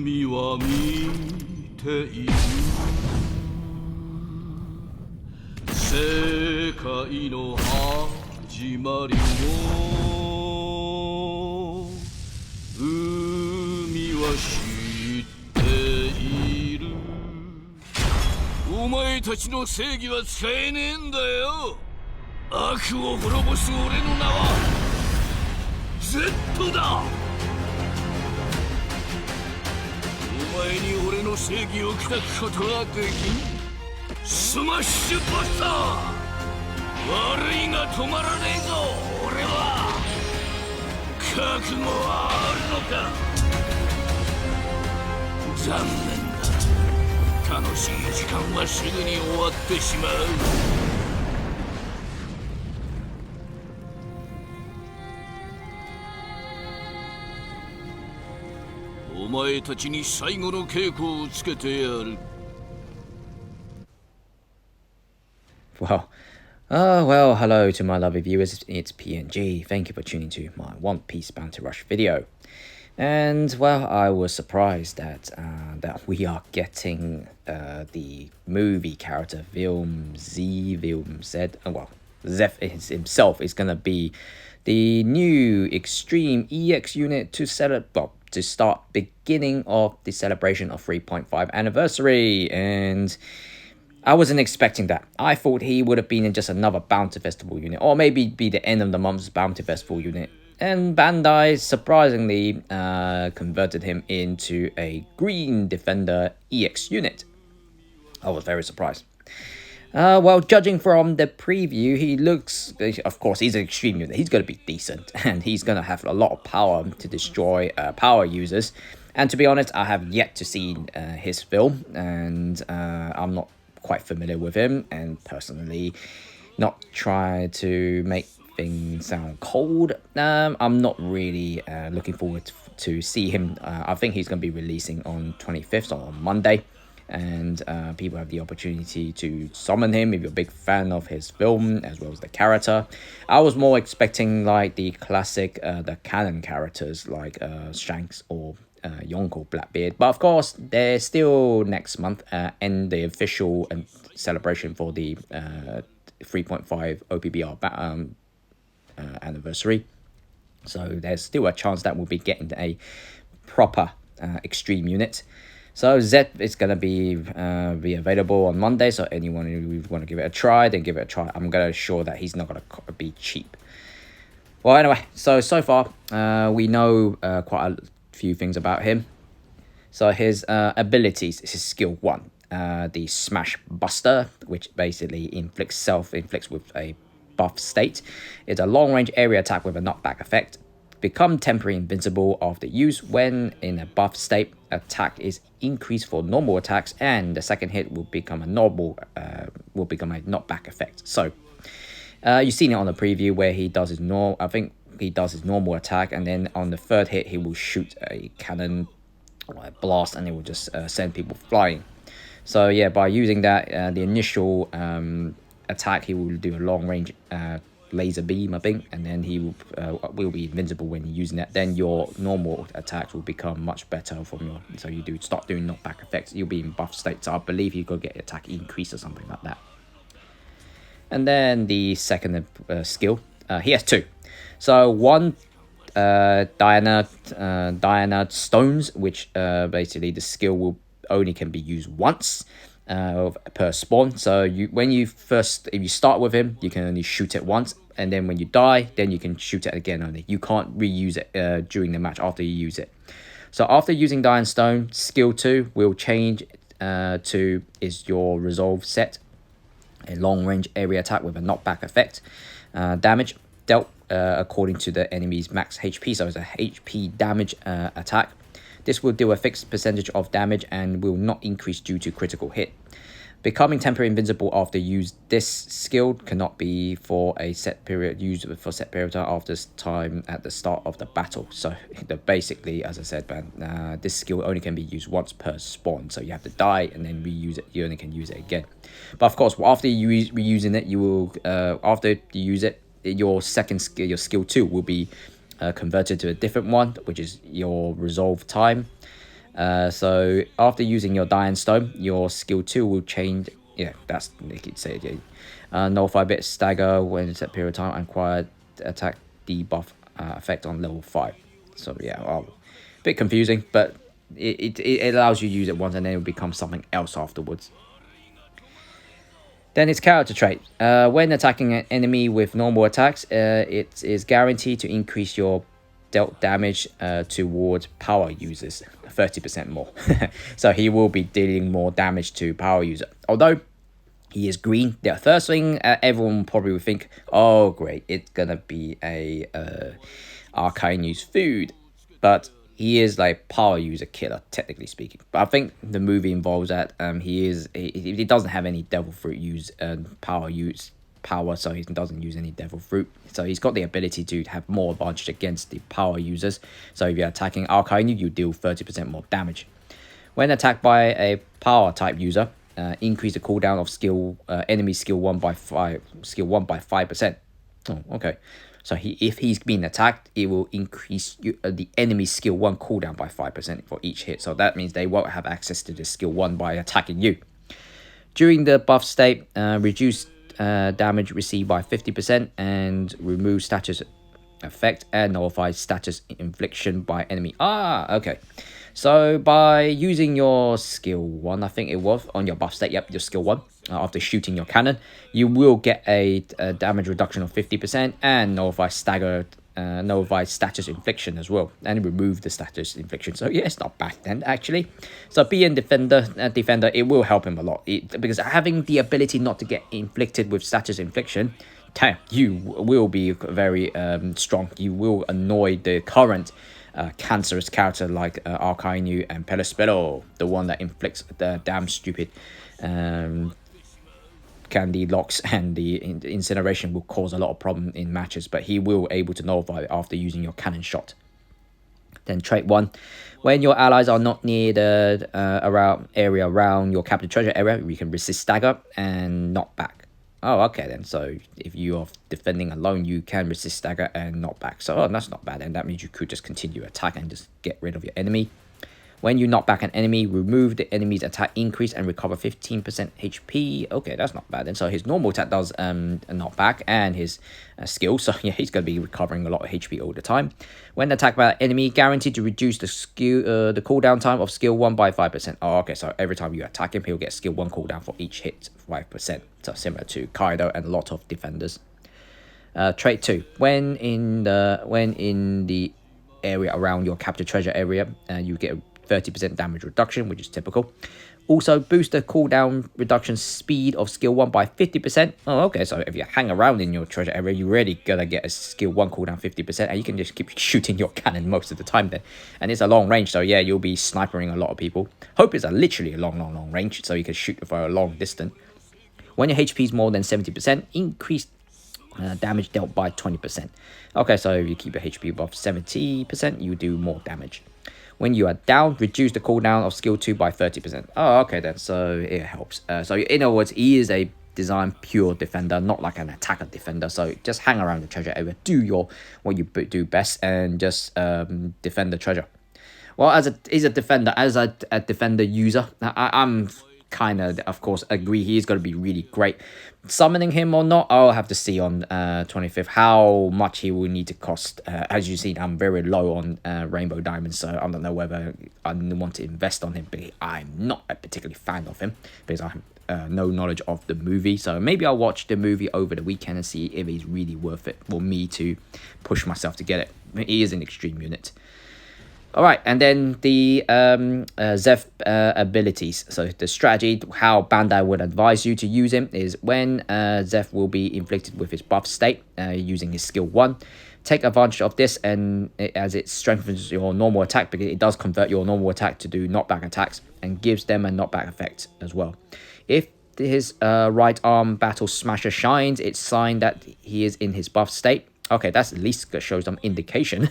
海は見ている世界の始まりも海は知っているお前たちの正義は使えねえんだよ悪を滅ぼす俺の名は Z だお前に俺の正義を砕くことはできんスマッシュバスター悪いが止まらねえぞ俺は覚悟はあるのか残念だ楽しい時間はすぐに終わってしまうお前たちに最後の稽古をつけてやる Well, hello to my lovely viewers, it's PNG. Thank you for tuning to my One Piece Bounty Rush video. And, well, I was surprised that we are getting the movie character Film Z, well, Zeph himself is going to be the new Extreme EX unit to start beginning of the celebration of 3.5 anniversary. And I wasn't expecting that. I thought he would have been in just another Bounty Festival unit, or maybe be the end of the month's Bounty Festival unit. And Bandai surprisingly converted him into a Green Defender EX unit. I was very surprised. Well, judging from the preview, he looks, of course, he's an extreme unit. He's going to be decent, and he's going to have a lot of power to destroy power users. And to be honest, I have yet to see his film, and I'm not quite familiar with him, and personally not try to make things sound cold. I'm not really looking forward to see him. I think he's going to be releasing on 25th, so on Monday, and people have the opportunity to summon him if you're a big fan of his film as well as the character. I was more expecting like the classic the canon characters like Shanks or Yonko Blackbeard, but of course they're still next month and the official celebration for the 3.5 Opbr anniversary, so there's still a chance that we'll be getting a proper extreme unit. So Zep is going to be available on Monday, so anyone who want to give it a try, then give it a try. I'm going to assure that he's not going to be cheap. Well, anyway, so far we know quite a few things about him. So his abilities, his skill 1, the Smash Buster, which basically inflicts with a buff state. It's a long range area attack with a knockback effect. Become temporary invincible after use. When in a buff state, attack is increased for normal attacks, and the second hit will become a knockback effect. So you've seen it on the preview where he does his normal attack, and then on the third hit he will shoot a cannon or a blast, and it will just send people flying. So yeah, by using that, the initial attack, he will do a long range laser beam, I think, and then he will be invincible when you're using that. Then your normal attacks will become much better so you start doing knockback effects. You'll be in buff state, so I believe you could get attack increase or something like that. And then the second skill, he has 2. So one Diana stones, which basically the skill will only can be used once per spawn. So if you start with him, you can only shoot it once, and then when you die, then you can shoot it again only. You can't reuse it during the match after you use it. So after using Diana Stone, skill 2 will change to is your resolve set, a long range area attack with a knockback effect. Damage dealt according to the enemy's max HP, so it's a HP damage attack. This will deal a fixed percentage of damage and will not increase due to critical hit. Becoming temporary invincible after use. This skill cannot be for a set period, used for set period after time at the start of the battle. So basically, as I said, this skill only can be used once per spawn. So you have to die and then reuse it. You only can use it again. But of course, after you reusing it, you will after you use it, your second skill, your skill 2, will be converted to a different one, which is your resolve time. So after using your Diamond Stone, your skill 2 will change. Yeah, that's Nick said. Yeah. Nullify bit stagger when it's at period of time and acquired attack debuff effect on level 5. So yeah, well, a bit confusing, but it allows you to use it once and then it will become something else afterwards. Then its character trait. When attacking an enemy with normal attacks, it is guaranteed to increase your dealt damage towards power users 30% more. So he will be dealing more damage to power user. Although he is green, the first thing everyone probably would think, oh great, it's gonna be a Arcainu's food. But he is like power user killer, technically speaking. But I think the movie involves that he doesn't have any devil fruit power, so he doesn't use any devil fruit. So he's got the ability to have more advantage against the power users. So if you're attacking Arcainu, you deal 30% more damage. When attacked by a power type user, increase the cooldown of enemy skill 1 by 5%. Oh, okay. So if he's being attacked, it will increase the enemy's skill 1 cooldown by 5% for each hit. So that means they won't have access to the skill 1 by attacking you. During the buff state, reduce damage received by 50% and remove status effect and nullify status infliction by enemy. Okay. So by using your skill 1, I think it was, on your buff state, yep, your skill 1, after shooting your cannon, you will get a damage reduction of 50% and nullify status infliction as well, and remove the status infliction. So yeah, it's not bad then, actually. So being defender, it will help him a lot, because having the ability not to get inflicted with status infliction, you will be very strong. You will annoy the current cancerous character like Arcainu and Pelispero, the one that inflicts the damn stupid candy locks, and the incineration will cause a lot of problem in matches, but he will able to nullify it after using your cannon shot. Then trait 1, when your allies are not near the area around your captured treasure area, you can resist stagger and knock back. Oh, okay then. So if you are defending alone, you can resist stagger and knock back. So that's not bad, and that means you could just continue attack and just get rid of your enemy. When you knock back an enemy, remove the enemy's attack increase and recover 15% HP. Okay, that's not bad then. So his normal attack does a knock back, and his skill. So yeah, he's going to be recovering a lot of HP all the time. When attacked by an enemy, guaranteed to reduce the cooldown time of skill 1 by 5%. Oh, okay. So every time you attack him, he'll get skill 1 cooldown for each hit 5%. So similar to Kaido and a lot of defenders. Trait 2. When in the area around your captured treasure area, you get a 30% damage reduction, which is typical. Also, boost the cooldown reduction speed of skill 1 by 50%. Oh, okay, so if you hang around in your treasure area, you're really gonna get a skill 1 cooldown 50%, and you can just keep shooting your cannon most of the time then. And it's a long range, so yeah, you'll be snipering a lot of people. Hope it's literally a long range, so you can shoot for a long distance. When your HP is more than 70%, increase damage dealt by 20%. Okay, so if you keep your HP above 70%, you do more damage. When you are down, reduce the cooldown of skill 2 by 30%. Oh, okay then, so it helps. So in other words, he is a designed pure defender, not like an attacker defender. So just hang around the treasure area, do what you do best, and just defend the treasure. Well, as a defender user, I'm kind of course agree he is going to be really great. Summoning him or not, I'll have to see on 25th how much he will need to cost. As you've seen, I'm very low on Rainbow Diamonds, so I don't know whether I want to invest on him, but I'm not a particularly fan of him because I have no knowledge of the movie. So maybe I'll watch the movie over the weekend and see if he's really worth it for me to push myself to get it. He is an extreme unit. Alright, and then the Zeph abilities. So the strategy, how Bandai would advise you to use him is when Zeph will be inflicted with his buff state using his skill 1. Take advantage of this, and as it strengthens your normal attack, because it does convert your normal attack to do knockback attacks and gives them a knockback effect as well. If his right arm battle smasher shines, it's sign that he is in his buff state. Okay, that's at least shows some indication.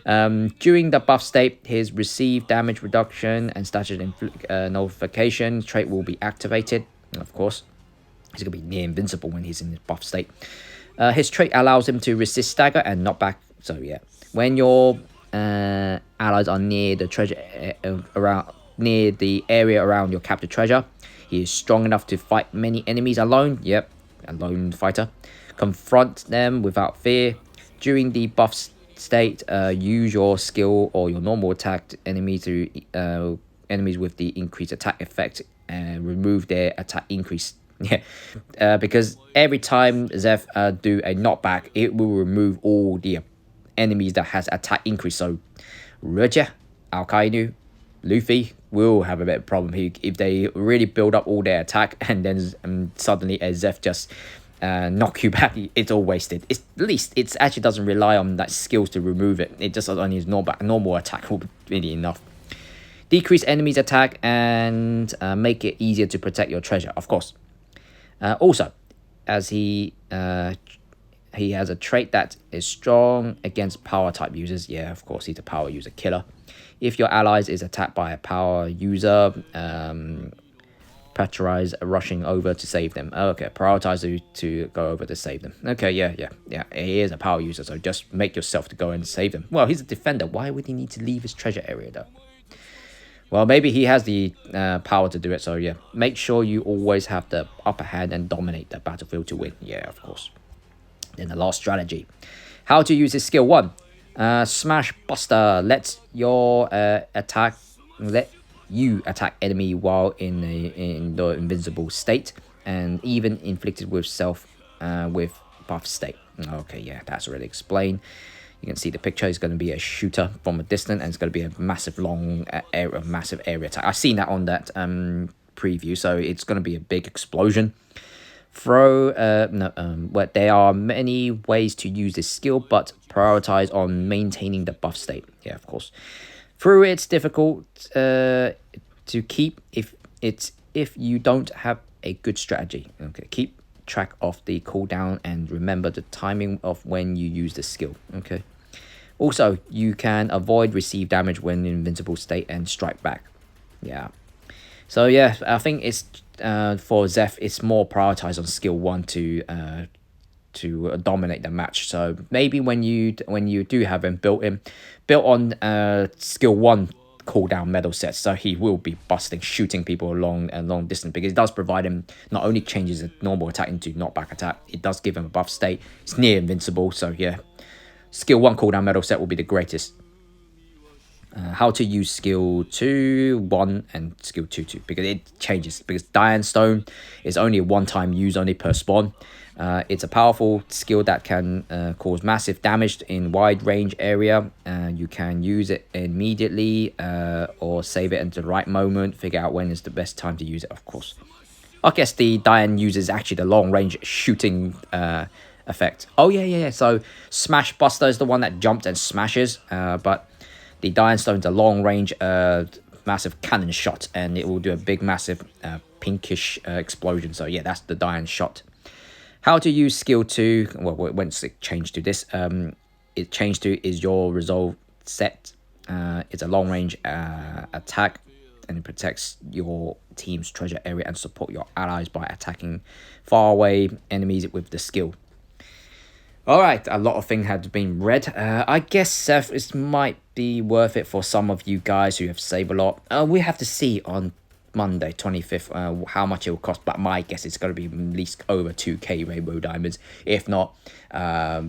During the buff state, his received damage reduction and status nullification trait will be activated. And of course, he's going to be near invincible when he's in his buff state. His trait allows him to resist stagger and knock back. So yeah, when your allies are near the treasure near the area around your captured treasure. He is strong enough to fight many enemies alone. Yep, a lone fighter. Confront them without fear. During the buff state, use your skill or your normal attack to enemies with the increased attack effect and remove their attack increase. Yeah, because every time Zeph do a knockback, it will remove all the enemies that has attack increase. So Roger, Alkainu, Luffy will have a bit of problem here if they really build up all their attack and then suddenly a Zeph just knock you back. It's all wasted. It's, at least it actually doesn't rely on that skills to remove it. It just only is normal attack will be really enough. Decrease enemies attack and make it easier to protect your treasure, of course. Also, as he has a trait that is strong against power type users. Yeah, of course, he's a power user killer. If your allies is attacked by a power user, prioritize rushing over to save them. Okay, prioritize to go over to save them. Okay, yeah. He is a power user, so just make yourself to go and save them. Well, he's a defender. Why would he need to leave his treasure area though? Well, maybe he has the power to do it, so yeah. Make sure you always have the upper hand and dominate the battlefield to win. Yeah, of course. Then the last strategy. How to use his skill 1. Smash Buster. Let you attack enemy while in the invincible state, and even inflicted with with buff state. Okay, yeah, that's already explained. You can see the picture is going to be a shooter from a distance, and it's going to be a massive massive area attack. I've seen that on that preview, so it's going to be a big explosion. Well, there are many ways to use this skill, but prioritize on maintaining the buff state. Yeah, of course. Through it's difficult to keep if you don't have a good strategy. Okay, keep track of the cooldown and remember the timing of when you use the skill. Okay. Also, you can avoid receive damage when in invincible state and strike back. Yeah. So yeah, I think it's for Zeph, it's more prioritized on skill 1 to dominate the match. So maybe when you do have him built on skill 1 cooldown medal sets, so he will be shooting people along a long distance, because it does provide him, not only changes a normal attack into knockback attack, it does give him a buff state. It's near invincible, so yeah, skill 1 cooldown medal set will be the greatest. How to use skill 2, 1 and skill 2, because it changes, because Diane Stone is only a one-time use only per spawn. It's a powerful skill that can cause massive damage in wide range area. You can use it immediately or save it into the right moment. Figure out when is the best time to use it, of course. I guess the Diane uses actually the long range shooting effect. Oh yeah. So Smash Buster is the one that jumped and smashes, but the Diane Stone's a long range massive cannon shot, and it will do a big massive pinkish explosion. So yeah, that's the Diane shot. How to use skill 2, well, once it changed to this, it changed to is your resolve set. It's a long range attack, and it protects your team's treasure area and support your allies by attacking far away enemies with the skill. Alright, a lot of things have been read. I guess Seth, it might be worth it for some of you guys who have saved a lot. We have to see on Monday 25th how much it will cost, but my guess is going to be at least over 2k rainbow diamonds. If not,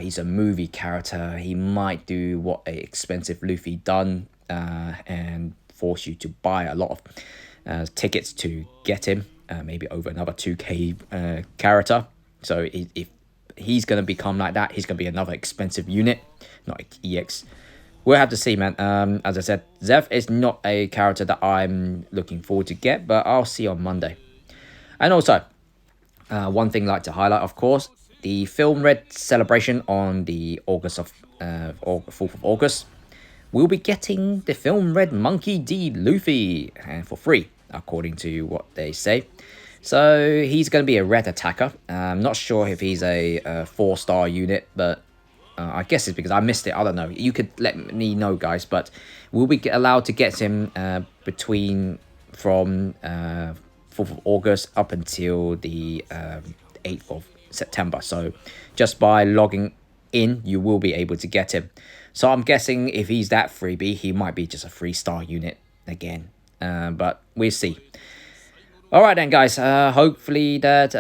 he's a movie character. He might do what a expensive Luffy done and force you to buy a lot of tickets to get him, maybe over another 2k character. So if he's going to become like that, he's going to be another expensive unit, not EX. We'll have to see, man. As I said, Zeph is not a character that I'm looking forward to get, but I'll see on Monday. And also, one thing I'd like to highlight, of course, the Film RED celebration on the 4th of August. We'll be getting the Film RED Monkey D. Luffy for free, according to what they say. So he's going to be a red attacker. I'm not sure if he's a 4-star unit, but I guess it's because I missed it. I don't know. You could let me know, guys. But we'll be allowed to get him from 4th of August up until the 8th of September. So just by logging in, you will be able to get him. So I'm guessing if he's that freebie, he might be just a 3-star unit again. But we'll see. Alright then, guys. Hopefully that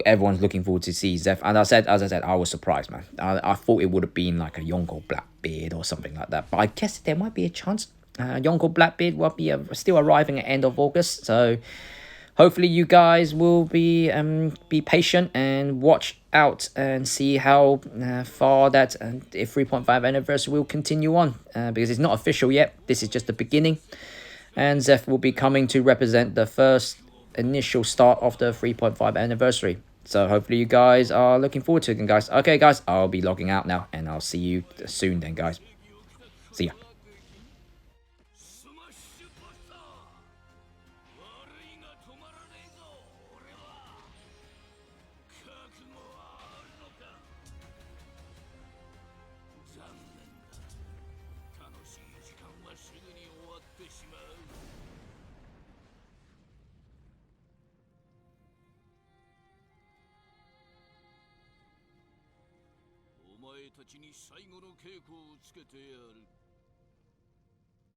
everyone's looking forward to see Zeph. And as I said, I was surprised, man. I thought it would have been like a Yonko Blackbeard or something like that. But I guess there might be a chance. Yonko Blackbeard will be still arriving at end of August. So hopefully you guys will be patient and watch out and see how far that 3.5 anniversary will continue on. Because it's not official yet. This is just the beginning. And Zeph will be coming to represent the first initial start of the 3.5 anniversary. So hopefully you guys are looking forward to it, guys. Okay, guys, I'll be logging out now, and I'll see you soon then, guys. See ya.